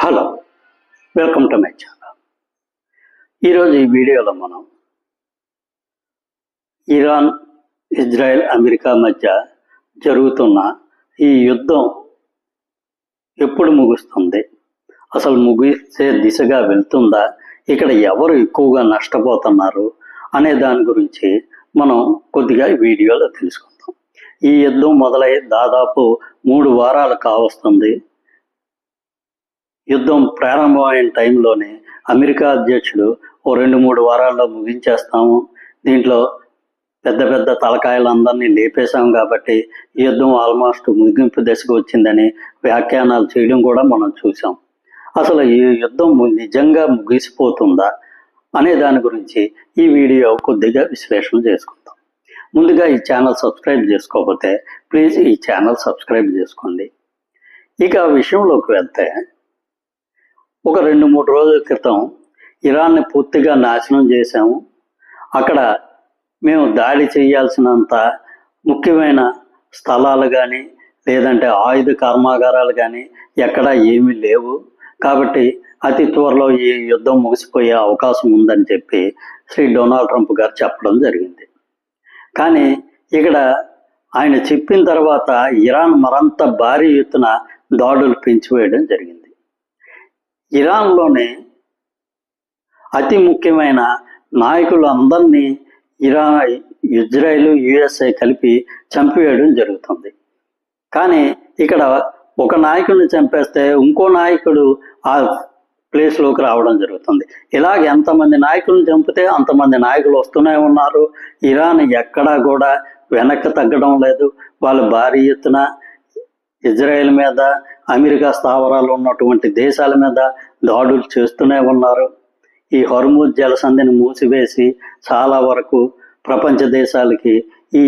Hello, welcome to my channel. ఈరోజు ఈ వీడియోలో మనం ఇరాన్, ఇజ్రాయెల్, అమెరికా మధ్య జరుగుతున్న ఈ యుద్ధం ఎప్పుడు ముగుస్తుంది, అసలు ముగిసే దిశగా వెళ్తుందా, ఇక్కడ ఎవరు ఎక్కువగా నష్టపోతున్నారు అనే దాని గురించి మనం కొద్దిగా వీడియోలో తెలుసుకుందాం. ఈ యుద్ధం మొదలై దాదాపు 3 వారాలు కావస్తుంది. యుద్ధం ప్రారంభమైన టైంలోనే అమెరికా అధ్యక్షుడు 2-3 వారాల్లో ముగించేస్తాము, దీంట్లో పెద్ద పెద్ద తలకాయలందరినీ లేపేశాం కాబట్టి ఈ యుద్ధం ఆల్మోస్ట్ ముగింపు దశకు వచ్చిందని వ్యాఖ్యానాలు చేయడం కూడా మనం చూసాం. అసలు ఈ యుద్ధం నిజంగా ముగిసిపోతుందా అనే దాని గురించి ఈ వీడియో కొద్దిగా విశ్లేషణ చేసుకుందాం. ముందుగా ఈ ఛానల్ సబ్స్క్రైబ్ చేసుకోకపోతే ప్లీజ్ ఈ ఛానల్ సబ్స్క్రైబ్ చేసుకోండి. ఇక విషయంలోకి వెళ్తే, ఒక 2-3 రోజుల క్రితం ఇరాన్ని పూర్తిగా నాశనం చేశాము. అక్కడ మేము దాడి చేయాల్సినంత ముఖ్యమైన స్థలాలు కానీ లేదంటే ఆయుధ కర్మాగారాలు కానీ ఎక్కడా ఏమీ లేవు, కాబట్టి అతి త్వరలో ఈ యుద్ధం ముగిసిపోయే అవకాశం ఉందని చెప్పి శ్రీ డొనాల్డ్ ట్రంప్ గారు చెప్పడం జరిగింది. కానీ ఇక్కడ ఆయన చెప్పిన తర్వాత ఇరాన్ మరంత భారీ ఎత్తున దాడులు పెంచివేయడం జరిగింది. ఇరాన్లోనే అతి ముఖ్యమైన నాయకులు అందరినీ ఇజ్రాయెల్, యుఎస్ఏ కలిపి చంపివేయడం జరుగుతుంది. కానీ ఇక్కడ ఒక నాయకుడిని చంపేస్తే ఇంకో నాయకుడు ఆ ప్లేస్లోకి రావడం జరుగుతుంది. ఇలాగ ఎంతమంది నాయకులను చంపితే అంతమంది నాయకులు వస్తూనే ఉన్నారు. ఇరాన్ ఎక్కడా కూడా వెనక్కి తగ్గడం లేదు. వాళ్ళు భారీ ఎత్తున ఇజ్రాయెల్ మీద, అమెరికా స్థావరాలు ఉన్నటువంటి దేశాల మీద దాడులు చేస్తూనే ఉన్నారు. ఈ హోర్ముజ్ జలసంధిని మూసివేసి చాలా వరకు ప్రపంచ దేశాలకి ఈ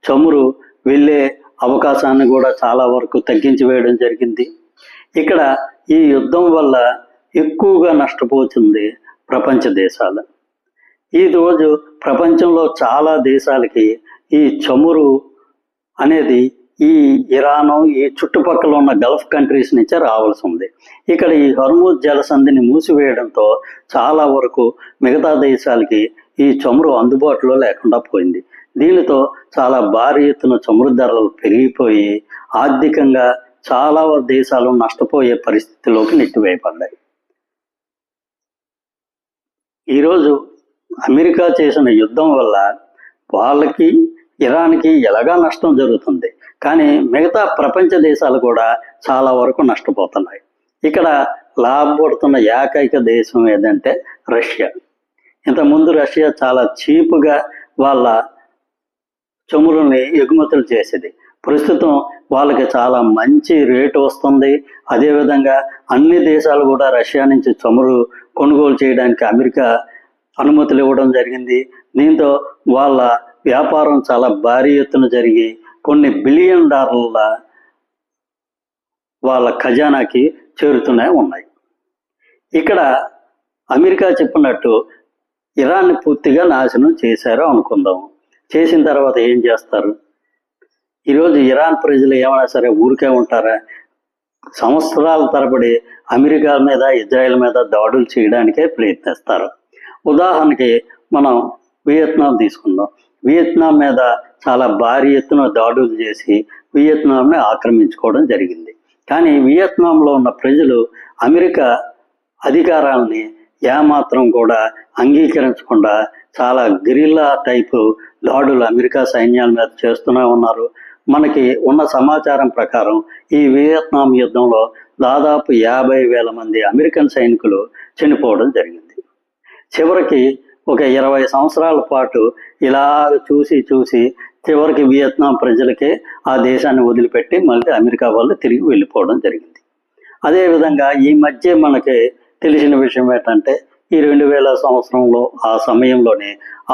చమురు వెళ్ళే అవకాశాన్ని కూడా చాలా వరకు తగ్గించి వేయడం జరిగింది. ఇక్కడ ఈ యుద్ధం వల్ల ఎక్కువగా నష్టపోతుంది ప్రపంచ దేశాలు. ఈ రోజు ప్రపంచంలో చాలా దేశాలకి ఈ చమురు అనేది ఈ ఇరాను, ఈ చుట్టుపక్కల ఉన్న గల్ఫ్ కంట్రీస్ నుంచే రావాల్సి ఉంది. ఇక్కడ ఈ హోర్ముజ్ జలసంధిని మూసివేయడంతో చాలా వరకు మిగతా దేశాలకి ఈ చమురు అందుబాటులో లేకుండా పోయింది. దీనితో చాలా భారీ ఎత్తున చమురు ధరలు పెరిగిపోయి ఆర్థికంగా చాలా దేశాలు నష్టపోయే పరిస్థితిలోకి నెట్టివేయబడ్డాయి. ఈరోజు అమెరికా చేసిన యుద్ధం వల్ల వాళ్ళకి, ఇరాన్కి ఎలాగా నష్టం జరుగుతుంది, కానీ మిగతా ప్రపంచ దేశాలు కూడా చాలా వరకు నష్టపోతున్నాయి. ఇక్కడ లాభపడుతున్న ఏకైక దేశం ఏదంటే రష్యా. ఇంతకుముందు రష్యా చాలా చీప్గా వాళ్ళ చమురుని ఎగుమతులు చేసేది. ప్రస్తుతం వాళ్ళకి చాలా మంచి రేటు వస్తుంది. అదేవిధంగా అన్ని దేశాలు కూడా రష్యా నుంచి చమురు కొనుగోలు చేయడానికి అమెరికా అనుమతులు ఇవ్వడం జరిగింది. దీంతో వాళ్ళ వ్యాపారం చాలా భారీ ఎత్తున జరిగి కొన్ని బిలియన్ డాలర్ల వాళ్ళ ఖజానాకి చేరుతూనే ఉన్నాయి. ఇక్కడ అమెరికా చెప్పినట్టు ఇరాన్ని పూర్తిగా నాశనం చేశారు అనుకుందాం. చేసిన తర్వాత ఏం చేస్తారు? ఈరోజు ఇరాన్ ప్రజలు ఏమైనా సరే ఊరికే ఉంటారా? సంవత్సరాల తరబడి అమెరికా మీద, ఇజ్రాయెల్ మీద దాడులు చేయడానికే ప్రయత్నిస్తారు. ఉదాహరణకి మనం వియత్నాం తీసుకుందాం. వియత్నాం మీద చాలా భారీ ఎత్తున దాడులు చేసి వియత్నాంని ఆక్రమించుకోవడం జరిగింది. కానీ వియత్నాంలో ఉన్న ప్రజలు అమెరికా అధికారాలని ఏమాత్రం కూడా అంగీకరించకుండా చాలా గెరిల్లా టైపు దాడులు అమెరికా సైన్యాల మీద చేస్తూనే ఉన్నారు. మనకి ఉన్న సమాచారం ప్రకారం ఈ వియత్నాం యుద్ధంలో దాదాపు 50,000 మంది అమెరికన్ సైనికులు చనిపోవడం జరిగింది. చివరికి ఒక 20 సంవత్సరాల పాటు ఇలా చూసి చివరికి వియత్నాం ప్రజలకే ఆ దేశాన్ని వదిలిపెట్టి మళ్ళీ అమెరికా వాళ్ళు తిరిగి వెళ్ళిపోవడం జరిగింది. అదేవిధంగా ఈ మధ్య మనకి తెలిసిన విషయం ఏంటంటే, ఈ 2000 సంవత్సరంలో ఆ సమయంలోనే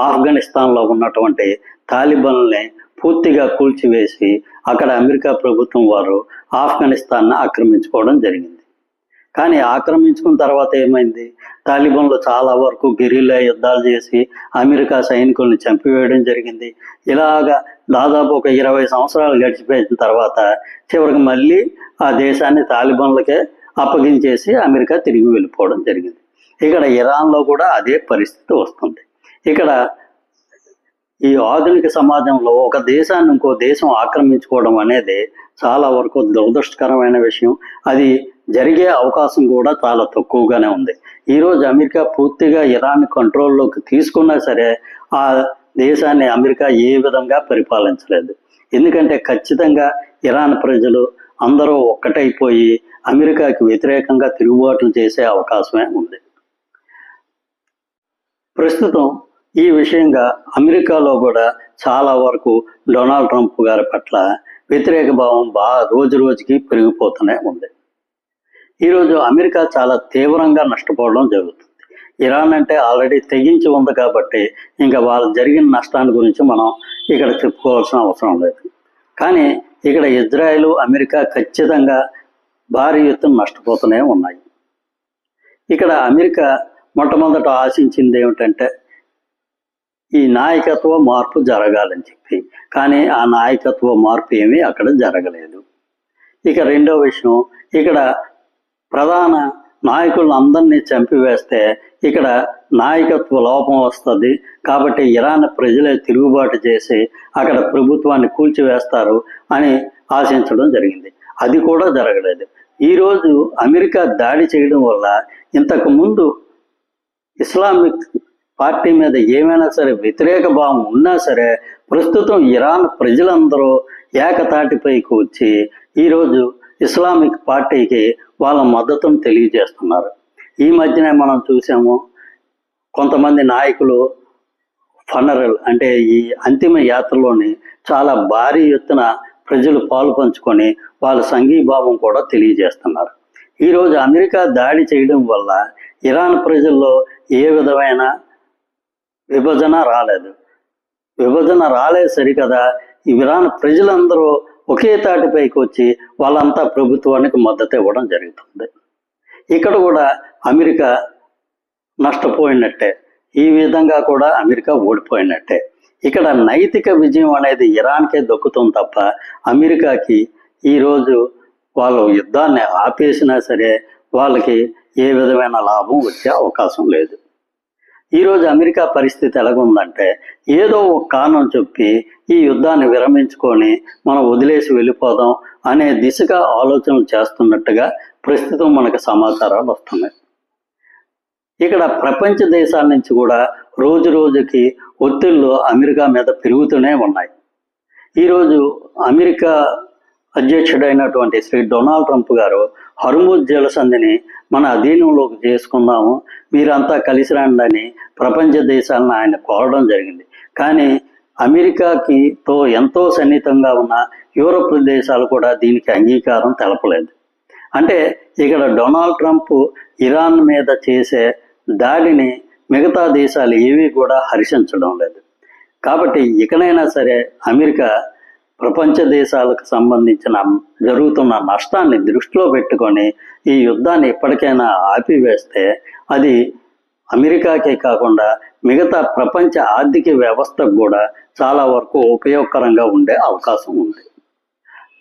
ఆఫ్ఘనిస్తాన్లో ఉన్నటువంటి తాలిబాన్లని పూర్తిగా కూల్చివేసి అక్కడ అమెరికా ప్రభుత్వం వారు ఆఫ్ఘనిస్తాన్ని ఆక్రమించుకోవడం జరిగింది. కానీ ఆక్రమించుకున్న తర్వాత ఏమైంది? తాలిబాన్లు చాలా వరకు గెరిల్లా యుద్ధాలు చేసి అమెరికా సైనికుల్ని చంపివేయడం జరిగింది. ఇలాగా దాదాపు ఒక 20 సంవత్సరాలు గడిచిపోయిన తర్వాత చివరికి మళ్ళీ ఆ దేశాన్ని తాలిబాన్లకే అప్పగించేసి అమెరికా తిరిగి వెళ్ళిపోవడం జరిగింది. ఇక్కడ ఇరాన్లో కూడా అదే పరిస్థితి వస్తుంది. ఇక్కడ ఈ ఆధునిక సమాజంలో ఒక దేశాన్ని ఇంకో దేశం ఆక్రమించుకోవడం అనేది చాలా వరకు దురదృష్టకరమైన విషయం. అది జరిగే అవకాశం కూడా చాలా తక్కువగానే ఉంది. ఈరోజు అమెరికా పూర్తిగా ఇరాన్ కంట్రోల్లోకి తీసుకున్నా సరే ఆ దేశాన్ని అమెరికా ఏ విధంగా పరిపాలించలేదు. ఎందుకంటే ఖచ్చితంగా ఇరాన్ ప్రజలు అందరూ ఒక్కటైపోయి అమెరికాకి వ్యతిరేకంగా తిరుగుబాట్లు చేసే అవకాశమే ఉంది. ప్రస్తుతం ఈ విషయంగా అమెరికాలో కూడా చాలా వరకు డొనాల్డ్ ట్రంప్ గారి పట్ల వ్యతిరేక భావం రోజు రోజుకి పెరిగిపోతూనే ఉంది. ఈరోజు అమెరికా చాలా తీవ్రంగా నష్టపోవడం జరుగుతుంది. ఇరాన్ అంటే ఆల్రెడీ తెగించి ఉంది కాబట్టి ఇంకా వాళ్ళు జరిగిన నష్టాన్ని గురించి మనం ఇక్కడ చెప్పుకోవాల్సిన అవసరం లేదు. కానీ ఇక్కడ ఇజ్రాయెల్, అమెరికా ఖచ్చితంగా భారీ ఎత్తున నష్టపోతూనే ఉన్నాయి. ఇక్కడ అమెరికా మొట్టమొదట ఆశించింది ఏమిటంటే ఈ నాయకత్వ మార్పు జరగాలని చెప్పి, కానీ ఆ నాయకత్వ మార్పు ఏమీ అక్కడ జరగలేదు. ఇక రెండో విషయం, ఇక్కడ ప్రధాన నాయకులను అందరినీ చంపివేస్తే ఇక్కడ నాయకత్వ లోపం వస్తుంది. కాబట్టి ఇరాన్ ప్రజలే తిరుగుబాటు చేసి అక్కడ ప్రభుత్వాన్ని కూల్చివేస్తారు అని ఆశించడం జరిగింది. అది కూడా జరగలేదు. ఈరోజు అమెరికా దాడి చేయడం వల్ల ఇంతకు ముందు ఇస్లామిక్ పార్టీ మీద ఏమైనా సరే వ్యతిరేక భావం ఉన్నా సరే ప్రస్తుతం ఇరాన్ ప్రజలందరూ ఏకతాటిపైకి వచ్చి ఈరోజు ఇస్లామిక్ పార్టీకి వాళ్ళ మద్దతును తెలియజేస్తున్నారు. ఈ మధ్యనే మనం చూసాము, కొంతమంది నాయకులు ఫనరల్ అంటే ఈ అంతిమ యాత్రలోని చాలా భారీ ఎత్తున ప్రజలు పాలు పంచుకొని వాళ్ళ సంఘీభావం కూడా తెలియజేస్తున్నారు. ఈరోజు అమెరికా దాడి చేయడం వల్ల ఇరాన్ ప్రజల్లో ఏ విధమైన విభజన రాలేదు. విభజన రాలేదు సరికదా, ఇరాన్ ప్రజలందరూ ఒకే తాటిపైకి వచ్చి వాళ్ళంతా ప్రభుత్వానికి మద్దతు ఇవ్వడం జరుగుతుంది. ఇక్కడ కూడా అమెరికా నష్టపోయినట్టే, ఈ విధంగా కూడా అమెరికా ఓడిపోయినట్టే. ఇక్కడ నైతిక విజయం అనేది ఇరాన్కే దక్కుతుంది తప్ప అమెరికాకి ఈరోజు వాళ్ళు యుద్ధాన్ని ఆపేసినా సరే వాళ్ళకి ఏ విధమైన లాభం వచ్చే అవకాశం లేదు. ఈరోజు అమెరికా పరిస్థితి ఎలాగుందంటే ఏదో ఒక కారణం చెప్పి ఈ యుద్ధాన్ని విరమించుకొని మనం వదిలేసి వెళ్ళిపోదాం అనే దిశగా ఆలోచనలు చేస్తున్నట్టుగా ప్రస్తుతం మనకు సమాచారాలు వస్తున్నాయి. ఇక్కడ ప్రపంచ దేశాల నుంచి కూడా రోజు రోజుకి ఒత్తిళ్లు అమెరికా మీద పెరుగుతూనే ఉన్నాయి. ఈరోజు అమెరికా అధ్యక్షుడైనటువంటి శ్రీ డొనాల్డ్ ట్రంప్ గారు హర్ముజ్ జలసంధిని మన అధీనంలోకి చేసుకుందాము, మీరంతా కలిసి రండి అని ప్రపంచ దేశాలను ఆయన కోరడం జరిగింది. కానీ అమెరికాకితో ఎంతో సన్నిహితంగా ఉన్న యూరోప్ దేశాలు కూడా దీనికి అంగీకారం తెలపలేదు. అంటే ఇక్కడ డొనాల్డ్ ట్రంప్ ఇరాన్ మీద చేసే దాడిని మిగతా దేశాలు ఏవి కూడా హర్షించడం లేదు. కాబట్టి ఇకనైనా సరే అమెరికా ప్రపంచ దేశాలకు సంబంధించిన జరుగుతున్న నష్టాన్ని దృష్టిలో పెట్టుకొని ఈ యుద్ధాన్ని ఎప్పటికైనా ఆపివేస్తే అది అమెరికాకే కాకుండా మిగతా ప్రపంచ ఆర్థిక వ్యవస్థకు కూడా చాలా వరకు ఉపయోగకరంగా ఉండే అవకాశం ఉంది.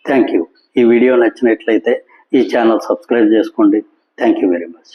Thank you. ఈ వీడియో నచ్చినట్లయితే ఈ ఛానల్ సబ్స్క్రైబ్ చేసుకోండి. Thank you very much.